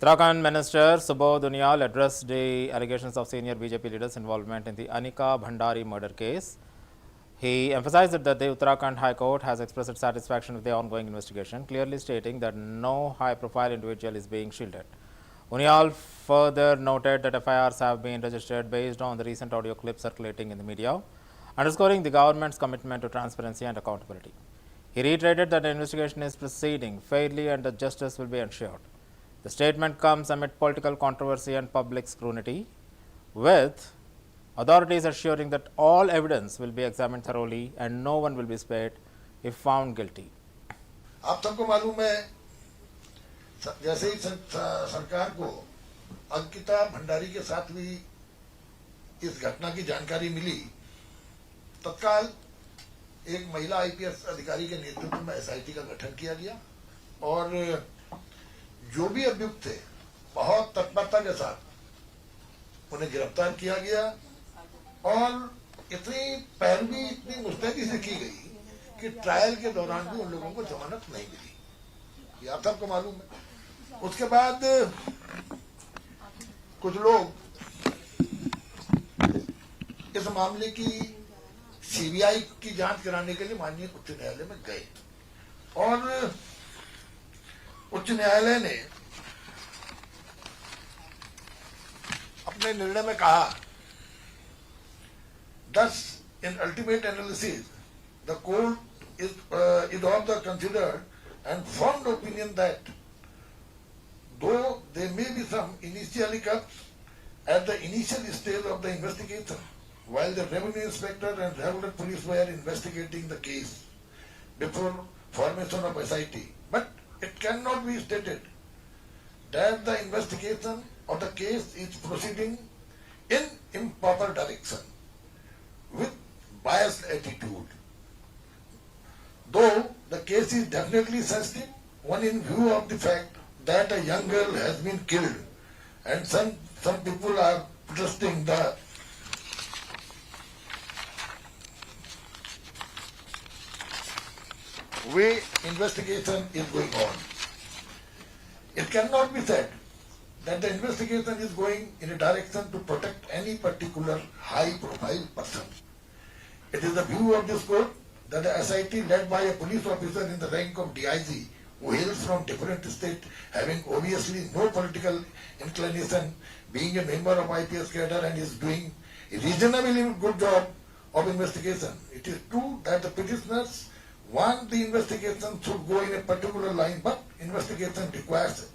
Uttarakhand Minister Subodh Unial addressed the allegations of senior BJP leaders' involvement in the Anika Bhandari murder case. He emphasized that the Uttarakhand High Court has expressed its satisfaction with the ongoing investigation, clearly stating that no high-profile individual is being shielded. Unial further noted that FIRs have been registered based on the recent audio clips circulating in the media, underscoring the government's commitment to transparency and accountability. He reiterated that the investigation is proceeding fairly and that justice will be ensured. The statement comes amid political controversy and public scrutiny, with authorities assuring that all evidence will be examined thoroughly and no one will be spared if found guilty. आप सबको मालूम है, जैसे ही सरकार को अंकिता भंडारी के साथ हुई इस घटना की जानकारी मिली, तत्काल एक महिला आईपीएस अधिकारी के नेतृत्व में एसआईटी का गठन किया गया और जो भी अभियुक्त थे बहुत तत्परता के साथ उन्हें गिरफ्तार किया गया और इतनी पैरवी इतनी मुस्तैदी से की गई कि ट्रायल के दौरान भी उन लोगों को जमानत नहीं मिली। ये आप सबको मालूम है। उसके बाद कुछ लोग इस मामले की सीबीआई की जांच कराने के लिए माननीय उच्च न्यायालय में गए और उच्च न्यायालय ने अपने निर्णय में कहा, thus in ultimate analysis the court is of the considered and formed opinion that though there may be some initial hiccups at the initial stage of the investigation while the revenue inspector and regular police were investigating the case before formation of SIT, but it cannot be stated that the investigation of the case is proceeding in improper direction with biased attitude. Though the case is definitely sensitive, one in view of the fact that a young girl has been killed and some people are protesting the way investigation is going on. It cannot be said that the investigation is going in a direction to protect any particular high-profile person. It is the view of this court that the SIT led by a police officer in the rank of DIG who hails from different states, having obviously no political inclination, being a member of IPS cadre and is doing a reasonably good job of investigation. It is true that the petitioners want the investigation should go in a particular line, but investigation requires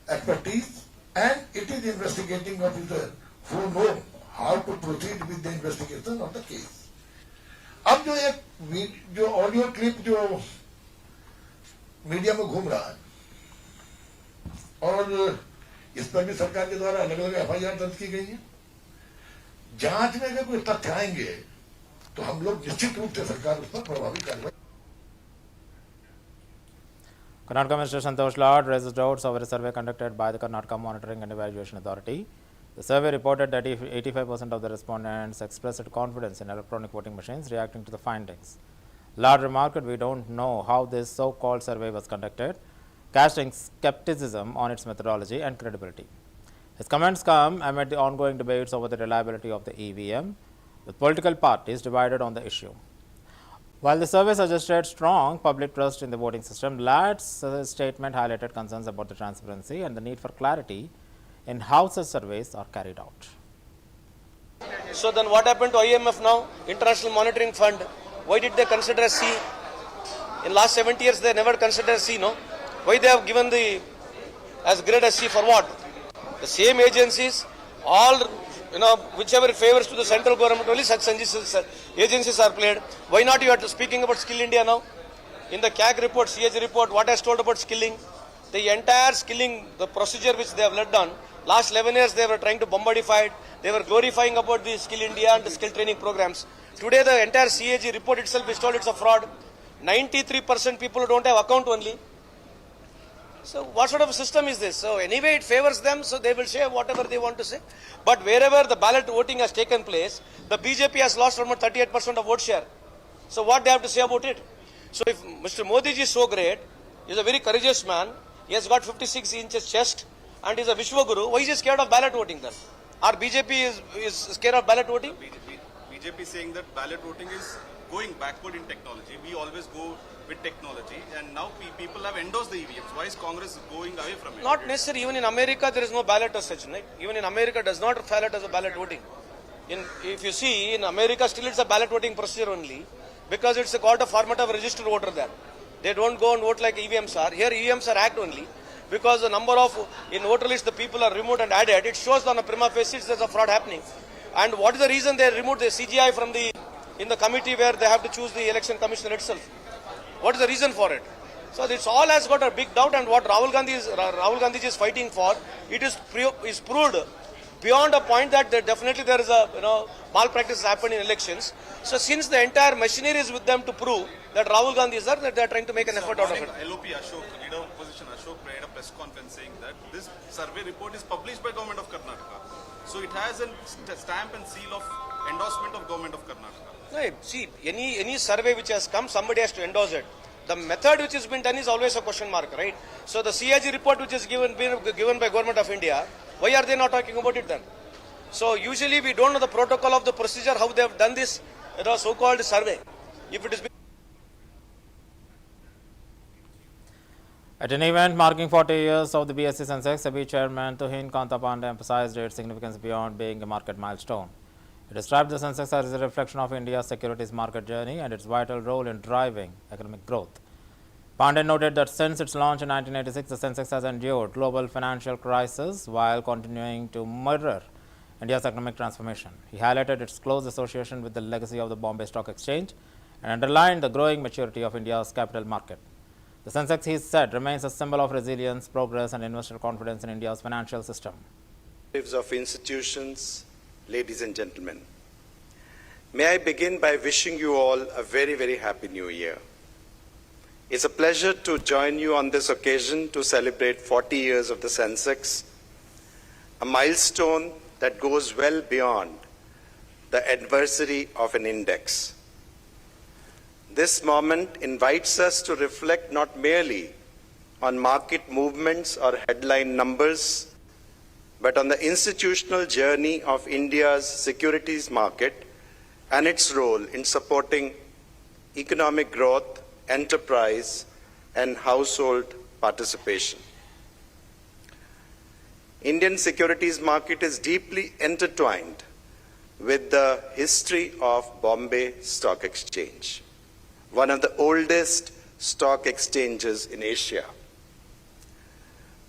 expertise and it is investigating officer who know how to proceed with the investigation of the case. अब जो audio clip जो media में घूम रहा है और इस पर भी सरकार के द्वारा अलग अलग एफआईआर दर्ज की गई है, जांच में अगर कोई तथ्य आएंगे तो हम लोग निश्चित रूप से सरकार उस पर प्रभावी कार्रवाई। Karnataka Minister Santosh Lad raises doubts over a survey conducted by the Karnataka Monitoring and Evaluation Authority. The survey reported that 85% of the respondents expressed confidence in electronic voting machines, reacting to the findings. Lad remarked, "We don't know how this so-called survey was conducted," casting skepticism on its methodology and credibility. His comments come amid the ongoing debates over the reliability of the EVM, with political parties divided on the issue. While the survey suggested strong public trust in the voting system, Lad's statement highlighted concerns about the transparency and the need for clarity in how such surveys are carried out. So then what happened to IMF now? International Monitoring Fund. Why did they consider C? In last 70 years they never considered C, no? Why they have given the as grade as C for what? The same agencies, all whichever favors to the central government, only such agencies are played. Why not you are speaking about Skill India now? In the CAG report, CAG report, what has told about skilling? The entire skilling, the procedure which they have led on, last 11 years they were trying to bombardify it. They were glorifying about the Skill India and the skill training programs. Today the entire CAG report itself is told it's a fraud. 93% people don't have account only. So what sort of a system is this? So anyway it favors them, so they will say whatever they want to say. But wherever the ballot voting has taken place, the BJP has lost almost 38% of vote share. So what they have to say about it? So if Mr. Modi ji is so great, he is a very courageous man, he has got 56 inches chest, and is a Vishwaguru, why is he scared of ballot voting then? Or BJP is scared of ballot voting? BJP is saying that ballot voting is going backward in technology. We always go with technology, and now people have endorsed the EVMs. Why is Congress going away from it? Not necessarily. Even in America, there is no ballot as such. Right? Even in America, does not ballot as a ballot voting. If you see, in America, still it's a ballot voting procedure only, because it's called a format of registered voter there. They don't go and vote like EVMs are. Here, EVMs are act only, because the number of, in voter list, the people are removed and added. It shows on a prima facie there's a fraud happening. And what is the reason they removed the CGI from in the committee where they have to choose the election commissioner itself? What is the reason for it? So this all has got a big doubt, and what Rahul Gandhi is fighting for, it is proved beyond a point that definitely there is a malpractice happened in elections. So since the entire machinery is with them to prove that Rahul Gandhi is there, that they are trying to make an effort out of it. LOP Ashok, leader of opposition Ashok, made a press conference saying that this survey report is published by government of Karnataka. So it has a stamp and seal of endorsement of government of Karnataka. No, see, any survey which has come, somebody has to endorse it. The method which has been done is always a question mark, right? So the CIG report which is given by Government of India, why are they not talking about it then? So usually we don't know the protocol of the procedure, how they have done this so-called survey. If it is At an event marking 40 years of the BSE Sensex, SEBI Chairman Tuhin Kanta Pandey emphasized its significance beyond being a market milestone. He described the Sensex as a reflection of India's securities market journey and its vital role in driving economic growth. Pandey noted that since its launch in 1986, the Sensex has endured global financial crisis while continuing to mirror India's economic transformation. He highlighted its close association with the legacy of the Bombay Stock Exchange and underlined the growing maturity of India's capital market. The Sensex, he said, remains a symbol of resilience, progress and investor confidence in India's financial system. Of institutions, ladies and gentlemen, may I begin by wishing you all a very, very happy new year. It's a pleasure to join you on this occasion to celebrate 40 years of the Sensex, a milestone that goes well beyond the adversary of an index. This moment invites us to reflect not merely on market movements or headline numbers, but on the institutional journey of India's securities market and its role in supporting economic growth, enterprise, and household participation. Indian securities market is deeply intertwined with the history of Bombay Stock Exchange, one of the oldest stock exchanges in Asia.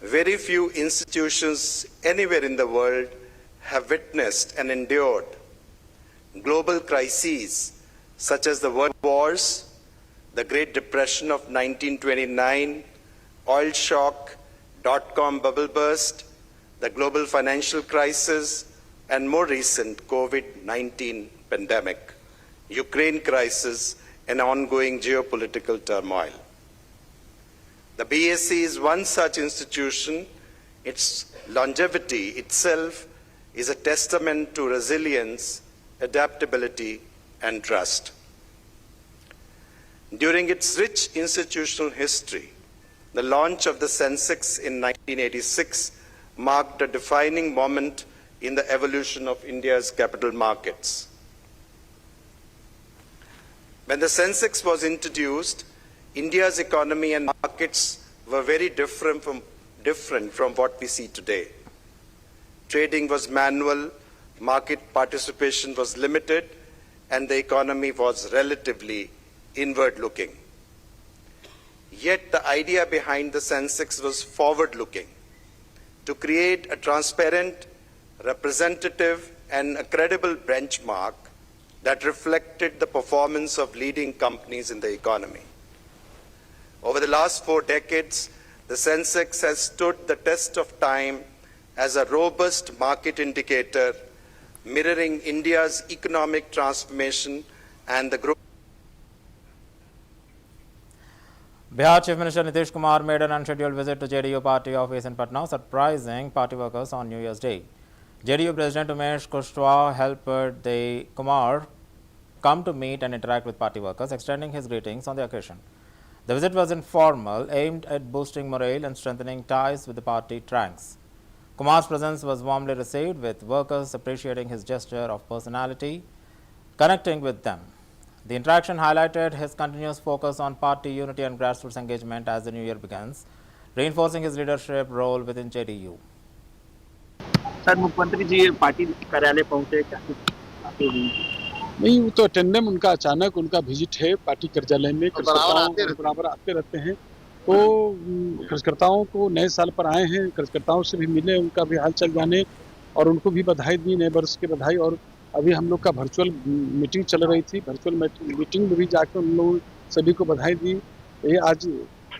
Very few institutions anywhere in the world have witnessed and endured global crises such as the world wars, the Great Depression of 1929, oil shock, dot-com bubble burst, the global financial crisis, and more recent COVID-19 pandemic, Ukraine crisis, and ongoing geopolitical turmoil. The BSE is one such institution. Its longevity itself is a testament to resilience, adaptability, and trust. During its rich institutional history, the launch of the Sensex in 1986 marked a defining moment in the evolution of India's capital markets. When the Sensex was introduced, India's economy and markets were very different from what we see today. Trading was manual, market participation was limited, and the economy was relatively inward-looking. Yet the idea behind the Sensex was forward-looking, to create a transparent, representative, and a credible benchmark that reflected the performance of leading companies in the economy. Over the last 4 decades, the Sensex has stood the test of time as a robust market indicator, mirroring India's economic transformation and the growth. Bihar Chief Minister Nitish Kumar made an unscheduled visit to JDU party office in Patna, surprising party workers on New Year's Day. JDU President Umesh Kushwaha helped the Kumar come to meet and interact with party workers, extending his greetings on the occasion. The visit was informal, aimed at boosting morale and strengthening ties with the party ranks. Kumar's presence was warmly received, with workers appreciating his gesture of personality, connecting with them. The interaction highlighted his continuous focus on party unity and grassroots engagement as the new year begins, reinforcing his leadership role within JDU. Sir मुख्यमंत्री जी party कार्यालय पहुंचे क्या नहीं, वो तो tandem उनका अचानक उनका विजिट है पार्टी कार्यालय में। बराबर आते रहते हैं, तो कार्यकर्ताओं को नए साल पर आए हैं, कार्यकर्ताओं से भी मिले, उनका भी हाल चाल जाने और उनको भी बधाई दी, नए वर्ष की बधाई। और अभी हम लोग का वर्चुअल मीटिंग चल रही थी, वर्चुअल मीटिंग में भी जाकर उन लोगों सभी को बधाई दी। ये आज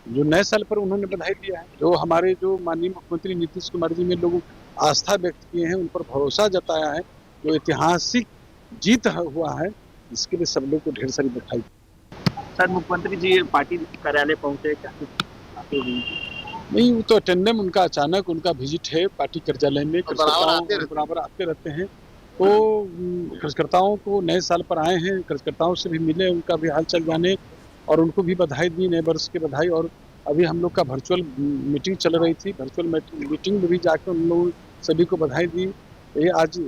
जो नए साल पर उन्होंने बधाई दिया है, जो हमारे जो माननीय मुख्यमंत्री नीतीश कुमार जी में लोगों आस्था व्यक्त किए हैं, उन पर भरोसा जताया है, जो ऐतिहासिक जीत हुआ है, इसके लिए सब लोग को ढेर सारी बधाई। सर मुख्यमंत्री जी पार्टी कार्यालय पहुंचे क्या नहीं, वो तो टेंडम उनका अचानक उनका विजिट है पार्टी कार्यालय में। बराबर आते रहते हैं, तो कार्यकर्ताओं को नए साल पर आए हैं, कार्यकर्ताओं से भी मिले, उनका भी हाल चाल जाने और उनको भी बधाई दी, नए वर्ष की बधाई। और अभी हम लोग का वर्चुअल मीटिंग चल रही थी, वर्चुअल मीटिंग में भी जाकर उन लोगों सभी को बधाई दी। ये आज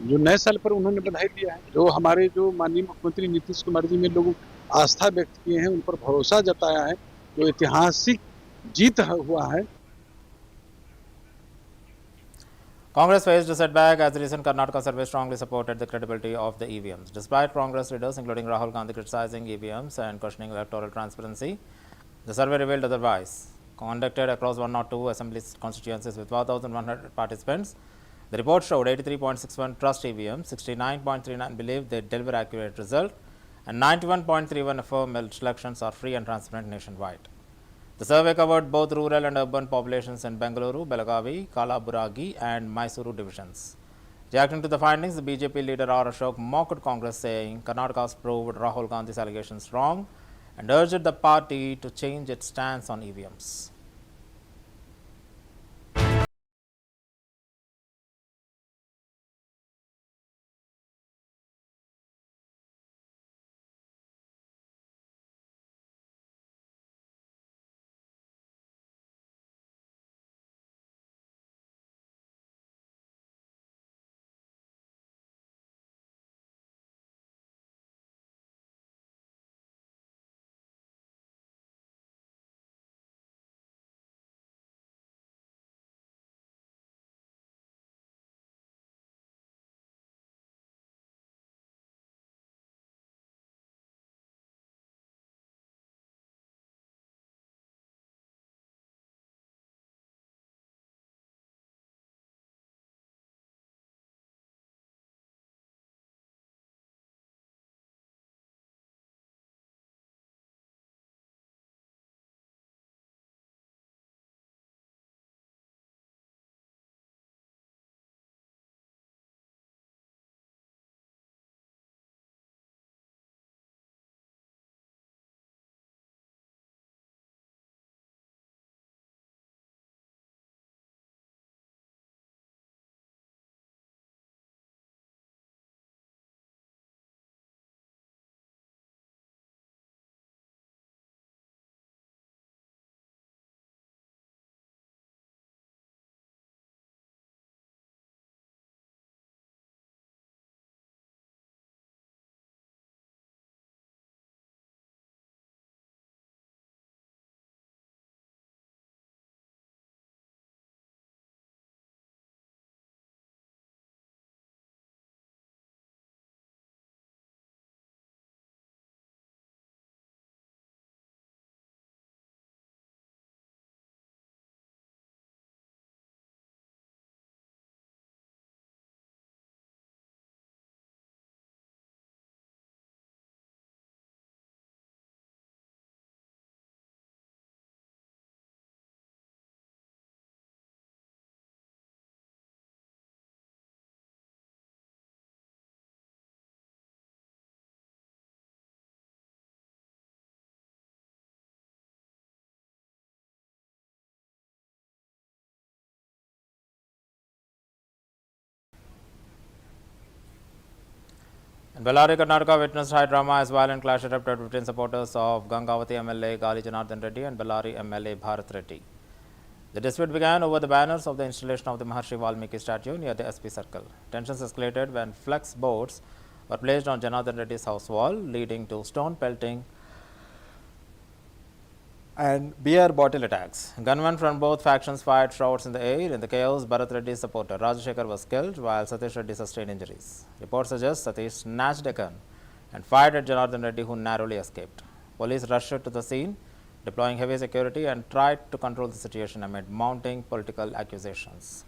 जो नए साल पर उन्होंने बधाई दिया है, जो हमारे जो माननीय मुख्यमंत्री नीतीश कुमार जी में लोगों आस्था व्यक्त किए हैं, उन पर भरोसा जताया है, जो ऐतिहासिक जीत हुआ है। Congress faced a setback as the recent Karnataka survey strongly supported the credibility of the EVMs. Despite Congress leaders, including Rahul Gandhi, criticizing EVMs and questioning electoral transparency, the survey revealed otherwise. Conducted across 102 assembly constituencies with 4,100 participants, the report showed 83.61 trust EVMs, 69.39 believe they deliver accurate result, and 91.31 affirm elections are free and transparent nationwide. The survey covered both rural and urban populations in Bengaluru, Belagavi, Kalaburagi and Mysuru divisions. Reacting to the findings, the BJP leader R. Ashok mocked Congress, saying Karnataka's proved Rahul Gandhi's allegations wrong and urged the party to change its stance on EVMs. In Bellary, Karnataka witnessed high drama as violent clash erupted between supporters of Gangavati MLA Gali Janardhan Reddy and Bellary MLA Bharat Reddy. The dispute began over the banners of the installation of the Maharshi Valmiki statue near the SP circle. Tensions escalated when flex boards were placed on Janardhan Reddy's house wall, leading to stone pelting and beer bottle attacks. Gunmen from both factions fired shots in the air. In the chaos, Bharat Reddy's supporter Rajashekar was killed while Satish Reddy sustained injuries. Reports suggest Satish snatched a gun and fired at Janardhan Reddy, who narrowly escaped. Police rushed to the scene, deploying heavy security, and tried to control the situation amid mounting political accusations.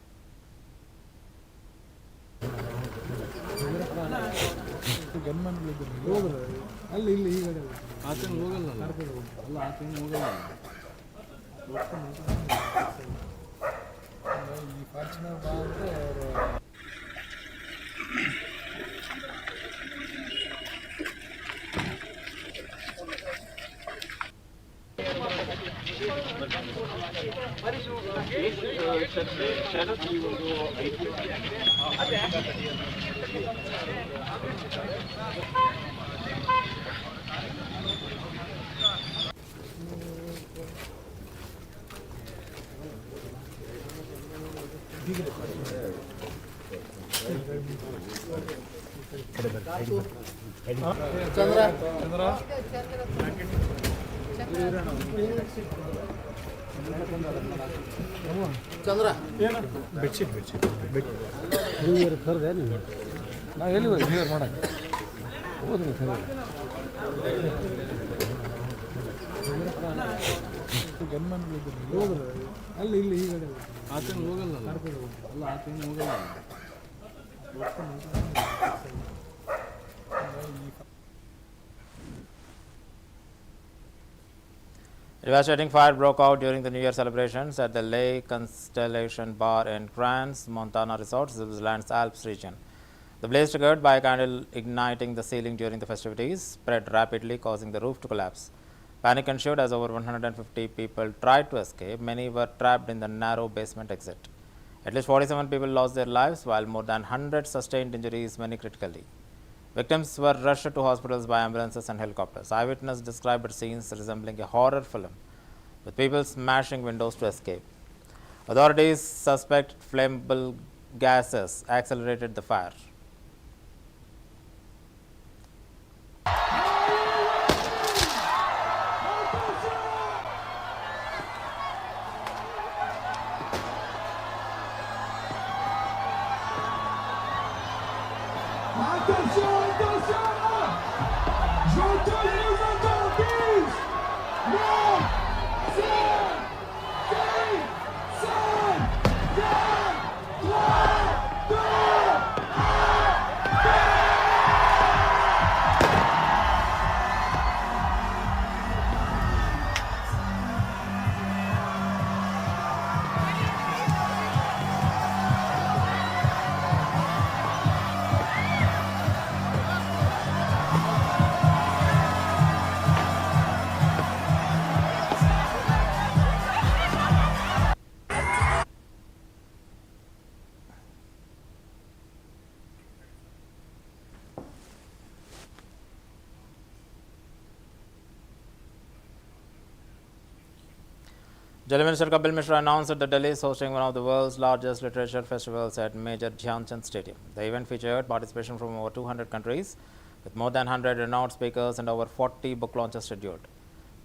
Devastating fire broke out during the New Year celebrations at the Lake Constellation Bar in Crans, Montana Resort, Switzerland's Alps region. The blaze triggered by a candle igniting the ceiling during the festivities spread rapidly, causing the roof to collapse. Panic ensued as over 150 people tried to escape. Many were trapped in the narrow basement exit. At least 47 people lost their lives, while more than 100 sustained injuries, many critically. Victims were rushed to hospitals by ambulances and helicopters. Eyewitnesses described scenes resembling a horror film, with people smashing windows to escape. Authorities suspect flammable gases accelerated the fire. Jal Minister Kapil Mishra announced that Delhi is hosting one of the world's largest literature festivals at Major Dhyanchand Stadium. The event featured participation from over 200 countries, with more than 100 renowned speakers and over 40 book launches scheduled.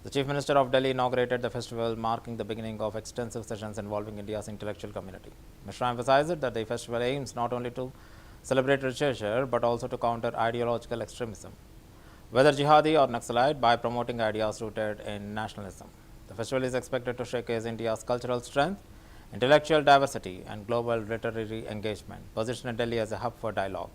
The Chief Minister of Delhi inaugurated the festival, marking the beginning of extensive sessions involving India's intellectual community. Mishra emphasized that the festival aims not only to celebrate literature, but also to counter ideological extremism, whether jihadi or Naxalite, by promoting ideas rooted in nationalism. The festival is expected to showcase India's cultural strength, intellectual diversity, and global literary engagement, positioning Delhi as a hub for dialogue.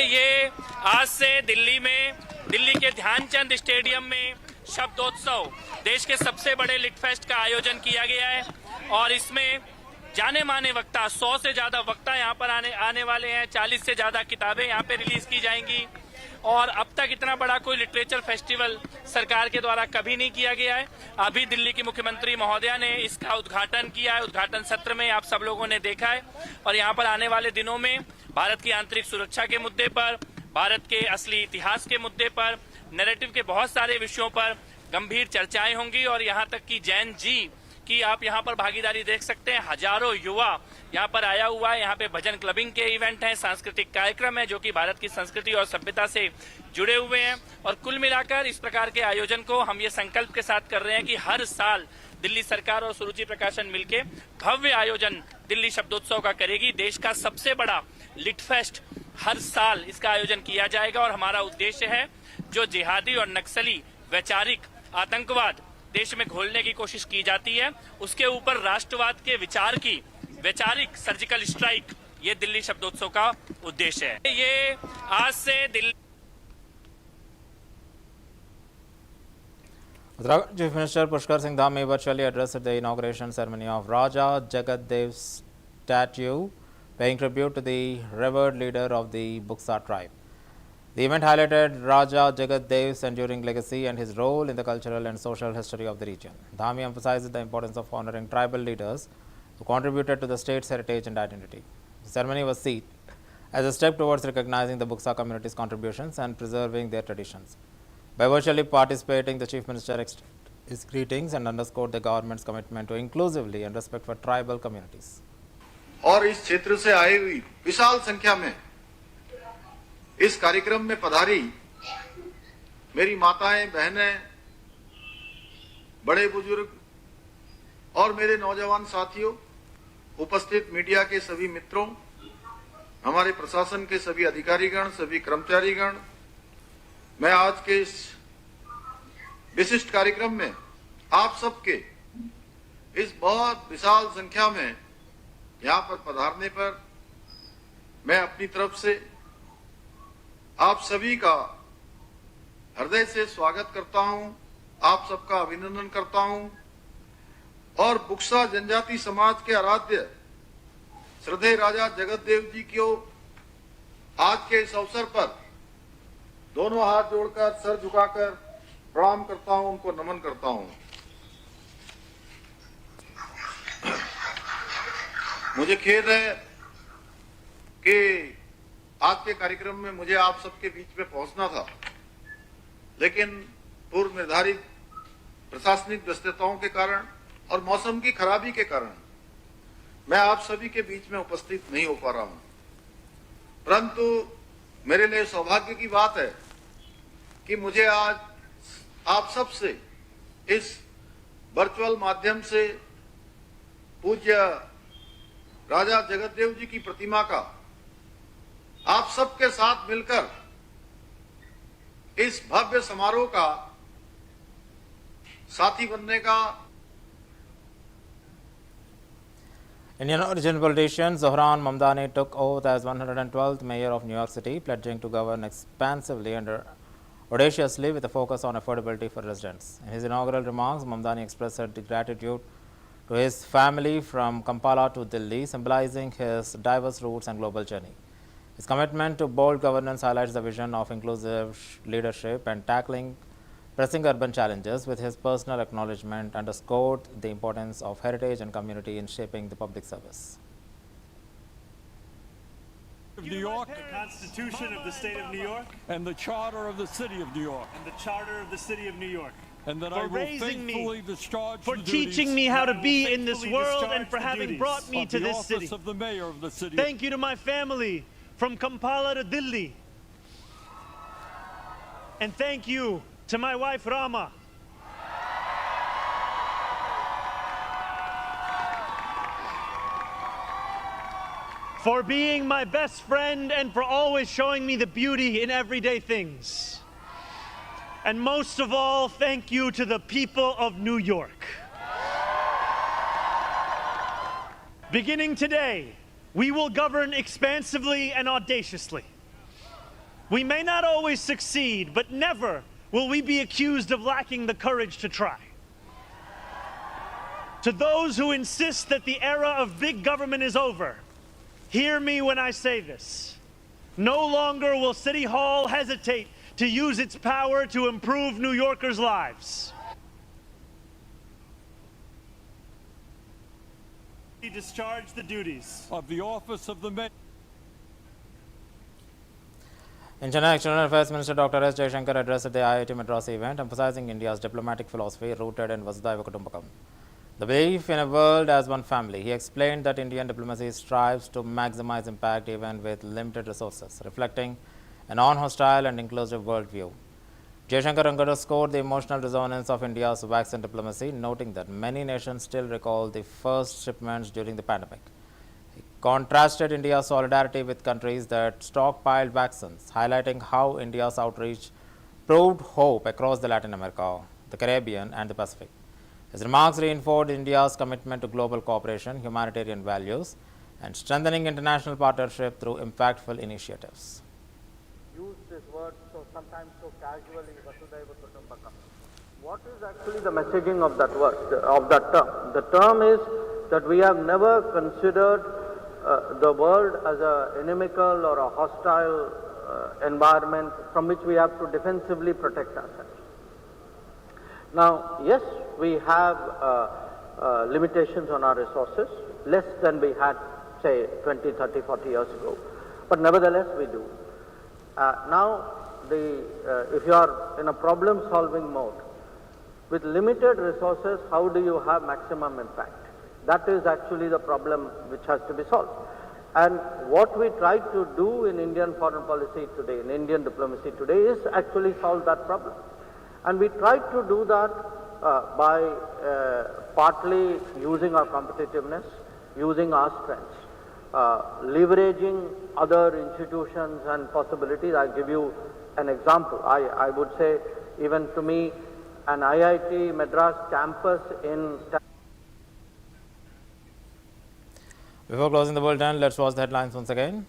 ये आज से दिल्ली के Dhyanchand stadium में शब्दोत्सव, देश के सबसे बड़े lit fest का आयोजन किया गया है और इसमें जाने माने वक्ता, 100 से ज्यादा वक्ता यहाँ पर आने वाले हैं। 40 से ज्यादा किताबें यहाँ पे रिलीज की जाएंगी और अब तक इतना बड़ा कोई लिटरेचर फेस्टिवल सरकार के द्वारा कभी नहीं किया गया है। अभी दिल्ली की मुख्यमंत्री महोदया ने इसका उद्घाटन किया है। उद्घाटन सत्र में आप सब लोगों ने देखा है और यहाँ पर आने वाले दिनों में भारत की आंतरिक सुरक्षा के मुद्दे पर, भारत के असली इतिहास के मुद्दे पर, नैरेटिव के बहुत सारे विषयों पर गंभीर चर्चाएं होंगी और यहाँ तक कि जैन जी कि आप यहाँ पर भागीदारी देख सकते हैं। हजारों युवा यहाँ पर आया हुआ है। यहाँ पे भजन क्लबिंग के इवेंट हैं, सांस्कृतिक कार्यक्रम है जो कि भारत की संस्कृति और सभ्यता से जुड़े हुए हैं। और कुल मिलाकर इस प्रकार के आयोजन को हम ये संकल्प के साथ कर रहे हैं कि हर साल दिल्ली सरकार और सुरुचि प्रकाशन मिलके भव्य आयोजन दिल्ली शब्दोत्सव का करेगी। देश का सबसे बड़ा लिट फेस्ट हर साल इसका आयोजन किया जाएगा और हमारा उद्देश्य है जो जिहादी और नक्सली वैचारिक आतंकवाद देश में घोलने की कोशिश की जाती है उसके ऊपर राष्ट्रवाद के विचार की वैचारिक सर्जिकल स्ट्राइक, ये दिल्ली शब्दोत्सव का उद्देश्य है। ये आज से Delhi Uttarakhand Chief Minister Pushkar Singh Dhami virtually addressed the inauguration ceremony of Raja Jagatdev's statue, paying tribute to the revered leader of the Buksa tribe. The event highlighted Raja Jagatdev's enduring legacy and his role in the cultural and social history of the region. Dhami emphasized the importance of honoring tribal leaders who contributed to the state's heritage and identity. The ceremony was seen as a step towards recognizing the Buksa community's contributions and preserving their traditions. By virtually participating, the Chief Minister extended his greetings and underscored the government's commitment to inclusively and respect for tribal communities. और इस क्षेत्र से आई हुई विशाल संख्या में इस कार्यक्रम में पधारी मेरी माताएं, बहनें, बड़े बुजुर्ग और मेरे नौजवान साथियों, उपस्थित मीडिया के सभी मित्रों, हमारे प्रशासन के सभी अधिकारीगण, सभी कर्मचारीगण, मैं आज के इस विशिष्ट कार्यक्रम में आप सबके इस बहुत विशाल संख्या में यहाँ पर पधारने पर मैं अपनी तरफ से आप सभी का हृदय से स्वागत करता हूं, आप सबका अभिनंदन करता हूं और बुक्सा जनजाति समाज के आराध्य श्रद्धेय राजा जगतदेव जी को आज के इस अवसर पर दोनों हाथ जोड़कर, सर झुकाकर प्रणाम करता हूं, उनको नमन करता हूं। मुझे खेद है कि आज के कार्यक्रम में मुझे आप सबके बीच में पहुंचना था, लेकिन पूर्व निर्धारित प्रशासनिक व्यस्तताओं के कारण और मौसम की खराबी के कारण मैं आप सभी के बीच में उपस्थित नहीं हो पा रहा हूं। परंतु मेरे लिए सौभाग्य की बात है कि मुझे आज आप सब से इस वर्चुअल माध्यम से पूज्य राजा जगतदेव जी की प्रतिमा का आप सबके साथ मिलकर इस भव्य समारोह का साथी बनने का। Indian origin politician Zohran Mamdani took oath as 112th mayor of New York City, pledging to govern expansively and audaciously with a focus on affordability for residents. In his inaugural remarks, Mamdani expressed gratitude to his family from Kampala to Delhi, symbolizing his diverse roots and global journey. His commitment to bold governance highlights the vision of inclusive leadership and tackling pressing urban challenges. With his personal acknowledgement, underscored the importance of heritage and community in shaping the public service. New York, the Constitution of the State of New York, and the Charter of the City of New York, and the Charter of the City of New York, and that for I will raising faithfully me, discharge for the teaching duties me how to of be in this faithfully world, discharge and for the having duties brought me to the this office city. of the mayor of the city. Thank you to my family from Kampala to Delhi, and thank you to my wife Rama. For being my best friend and for always showing me the beauty in everyday things. And most of all, thank you to the people of New York. Beginning today, we will govern expansively and audaciously. We may not always succeed, but never will we be accused of lacking the courage to try. To those who insist that the era of big government is over, hear me when I say this. No longer will City Hall hesitate to use its power to improve New Yorkers' lives. He discharged the duties of the office of the mayor. In Chennai, External Affairs Minister Dr. S. Jaishankar addressed the IIT Madras event, emphasizing India's diplomatic philosophy rooted in Vasudhaiva Kutumbakam. the belief in a world as one family. He explained that Indian diplomacy strives to maximize impact even with limited resources, reflecting a non-hostile and inclusive worldview. Jaishankar underscored the emotional resonance of India's vaccine diplomacy, noting that many nations still recall the first shipments during the pandemic. He contrasted India's solidarity with countries that stockpiled vaccines, highlighting how India's outreach proved hope across the Latin America, the Caribbean, and the Pacific. His remarks reinforced India's commitment to global cooperation, humanitarian values, and strengthening international partnership through impactful initiatives. Use this word sometimes so casually, Vasudhaiva Kutumbakam. What is actually the messaging of that word, of that term? The term is that we have never considered the world as an inimical or a hostile environment from which we have to defensively protect ourselves. Now, yes, we have limitations on our resources, less than we had, say, 20, 30, 40 years ago. But nevertheless, we do. Now, if you are in a problem-solving mode, with limited resources, how do you have maximum impact? That is actually the problem which has to be solved. And what we try to do in Indian foreign policy today, in Indian diplomacy today, is actually solve that problem. And we try to do that by partly using our competitiveness, using our strengths, leveraging other institutions and possibilities. I'll give you an example. I would say, even to me, an IIT Madras campus in... Before closing the bulletin, let's watch the headlines once again.